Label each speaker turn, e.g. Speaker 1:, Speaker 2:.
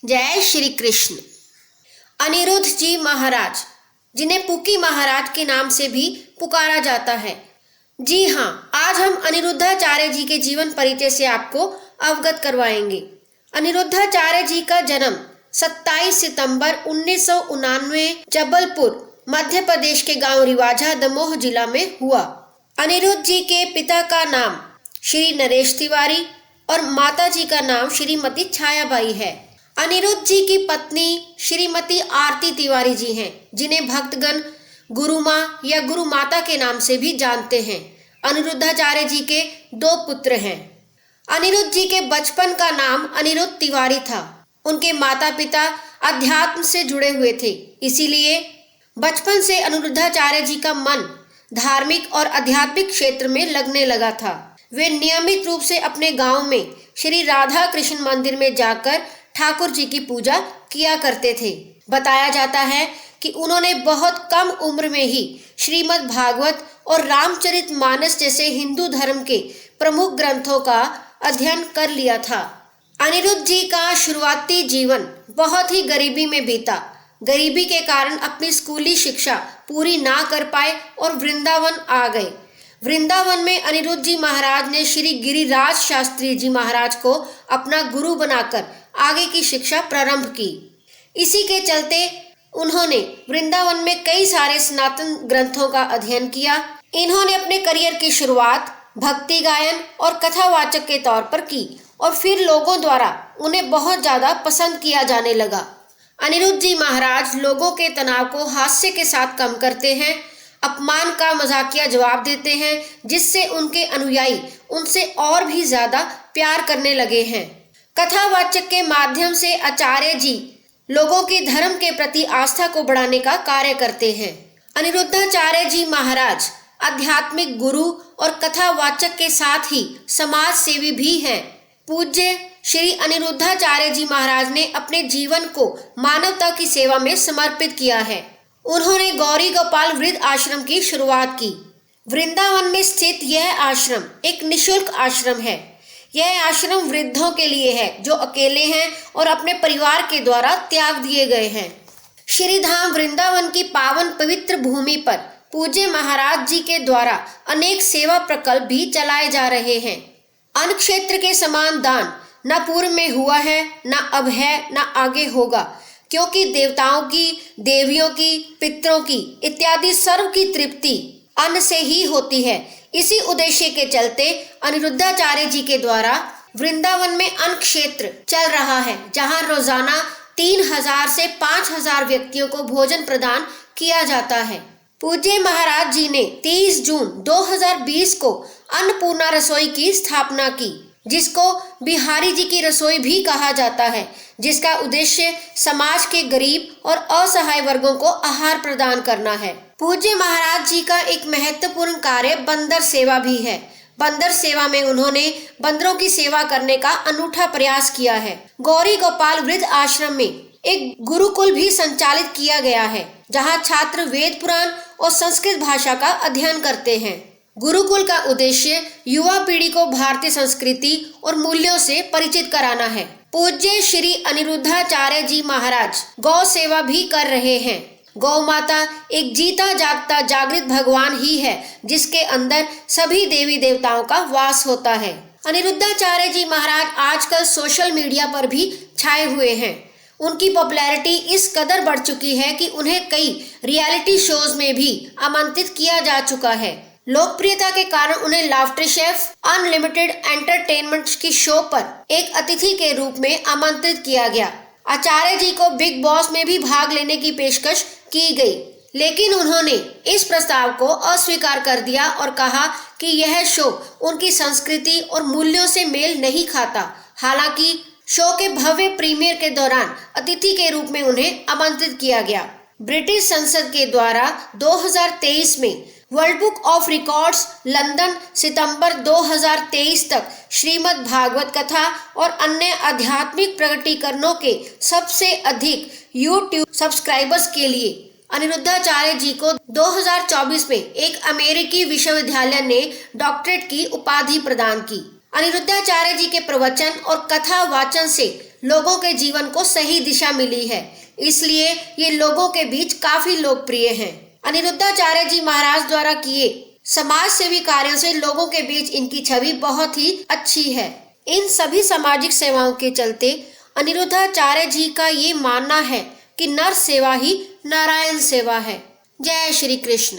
Speaker 1: जय श्री कृष्ण। अनिरुद्ध जी महाराज, जिन्हें पुकी महाराज के नाम से भी पुकारा जाता है। जी हाँ, आज हम अनिरुद्धाचार्य जी के जीवन परिचय से आपको अवगत करवाएंगे। अनिरुद्धाचार्य जी का जन्म 27 सितंबर 1999 जबलपुर मध्य प्रदेश के गांव रिवाझा दमोह जिला में हुआ। अनिरुद्ध जी के पिता का नाम श्री नरेश तिवारी और माता जी का नाम श्रीमती छायाबाई है। अनिरुद्ध जी की पत्नी श्रीमती आरती तिवारी जी हैं, जिन्हें भक्तगण गुरु माँ या गुरु माता के नाम से भी जानते हैं। अनिरुद्धाचार्य जी के 2 पुत्र हैं। अनिरुद्ध जी के बचपन का नाम अनिरुद्ध तिवारी था। उनके माता पिता अध्यात्म से जुड़े हुए थे, इसीलिए बचपन से अनिरुद्धाचार्य जी का मन धार्मिक और आध्यात्मिक क्षेत्र में लगने लगा था। वे नियमित रूप से अपने गांव में श्री राधा कृष्ण मंदिर में जाकर ठाकुर जी की पूजा किया करते थे। बताया जाता है कि उन्होंने बहुत कम उम्र में ही श्रीमद् भागवत और रामचरितमानस जैसे हिंदू धर्म के प्रमुख ग्रंथों का अध्ययन कर लिया था। अनिरुद्ध जी का शुरुआती जीवन बहुत ही गरीबी में बीता। गरीबी के कारण अपनी स्कूली शिक्षा पूरी ना कर पाए और वृंदावन आ गए। वृंदावन में अनिरुद्ध जी महाराज ने श्री गिरिराज शास्त्री जी महाराज को अपना गुरु बनाकर आगे की शिक्षा प्रारंभ की। इसी के चलते उन्होंने वृंदावन में कई सारे सनातन ग्रंथों का अध्ययन किया। इन्होंने अपने करियर की शुरुआत भक्ति गायन और कथावाचक के तौर पर की और फिर लोगों द्वारा उन्हें बहुत ज्यादा पसंद किया जाने लगा। अनिरुद्ध जी महाराज लोगों के तनाव को हास्य के साथ कम करते हैं, अपमान का मजाकिया जवाब देते हैं, जिससे उनके अनुयायी उनसे और भी ज्यादा प्यार करने लगे हैं। कथावाचक के माध्यम से आचार्य जी लोगों की धर्म के प्रति आस्था को बढ़ाने का कार्य करते हैं। अनिरुद्धाचार्य जी महाराज आध्यात्मिक गुरु और कथावाचक के साथ ही समाज सेवी भी हैं। पूज्य श्री अनिरुद्धाचार्य जी महाराज ने अपने जीवन को मानवता की सेवा में समर्पित किया है। उन्होंने गौरी गोपाल वृद्ध आश्रम की शुरुआत की। वृंदावन में स्थित यह आश्रम एक निशुल्क आश्रम है। यह आश्रम वृद्धों के लिए है जो अकेले हैं और अपने परिवार के द्वारा त्याग दिए गए हैं। श्री धाम वृंदावन की पावन पवित्र भूमि पर पूज्य महाराज जी के द्वारा अनेक सेवा प्रकल्प भी चलाए जा रहे हैं। अन्न क्षेत्र के समान दान न पूर्व में हुआ है, न अब है, न आगे होगा, क्योंकि देवताओं की, देवियों की, पितरों की इत्यादि सर्व की तृप्ति अन्न से ही होती है। इसी उद्देश्य के चलते अनिरुद्धाचार्य जी के द्वारा वृंदावन में अन्न क्षेत्र चल रहा है, जहां रोजाना 3000 से 5000 व्यक्तियों को भोजन प्रदान किया जाता है। पूज्य महाराज जी ने 30 जून 2020 को अन्नपूर्णा रसोई की स्थापना की, जिसको बिहारी जी की रसोई भी कहा जाता है, जिसका उद्देश्य समाज के गरीब और असहाय वर्गों को आहार प्रदान करना है। पूज्य महाराज जी का एक महत्वपूर्ण कार्य बंदर सेवा भी है। बंदर सेवा में उन्होंने बंदरों की सेवा करने का अनूठा प्रयास किया है। गौरी गोपाल वृद्ध आश्रम में एक गुरुकुल भी संचालित किया गया है, जहां छात्र वेद पुराण और संस्कृत भाषा का अध्ययन करते हैं। गुरुकुल का उद्देश्य युवा पीढ़ी को भारतीय संस्कृति और मूल्यों से परिचित कराना है। पूज्य श्री अनिरुद्धाचार्य जी महाराज गौ सेवा भी कर रहे हैं। गौ माता एक जीता जागता जागृत भगवान ही है, जिसके अंदर सभी देवी देवताओं का वास होता है। अनिरुद्धाचार्य जी महाराज आजकल सोशल मीडिया पर भी छाए हुए हैं। उनकी पॉपुलैरिटी इस कदर बढ़ चुकी है कि उन्हें कई रियलिटी शोज में भी आमंत्रित किया जा चुका है। लोकप्रियता के कारण उन्हें लाफ्टर शेफ, अनलिमिटेड एंटरटेनमेंट की शो पर एक अतिथि के रूप में आमंत्रित किया गया। आचार्य जी को बिग बॉस में भी भाग लेने की पेशकश की गई, लेकिन उन्होंने इस प्रस्ताव को अस्वीकार कर दिया और कहा कि यह शो उनकी संस्कृति और मूल्यों से मेल नहीं खाता। हालांकि शो के भव्य प्रीमियर के दौरान अतिथि के रूप में उन्हें आमंत्रित किया गया। ब्रिटिश संसद के द्वारा 2023 में World Book of Records London सितंबर 2023 तक श्रीमद् भागवत कथा और अन्य आध्यात्मिक प्रकटीकरणों के सबसे अधिक यूट्यूब सब्सक्राइबर्स के लिए अनिरुद्धाचार्य जी को 2024 में एक अमेरिकी विश्वविद्यालय ने डॉक्टरेट की उपाधि प्रदान की। अनिरुद्धाचार्य जी के प्रवचन और कथा वाचन से लोगों के जीवन को सही दिशा मिली है, इसलिए ये लोगों के बीच काफी लोकप्रिय हैं। अनिरुद्धाचार्य जी महाराज द्वारा किए समाज सेवी कार्यों से लोगों के बीच इनकी छवि बहुत ही अच्छी है। इन सभी सामाजिक सेवाओं के चलते अनिरुद्धाचार्य जी का ये मानना है कि नर सेवा ही नारायण सेवा है। जय श्री कृष्ण।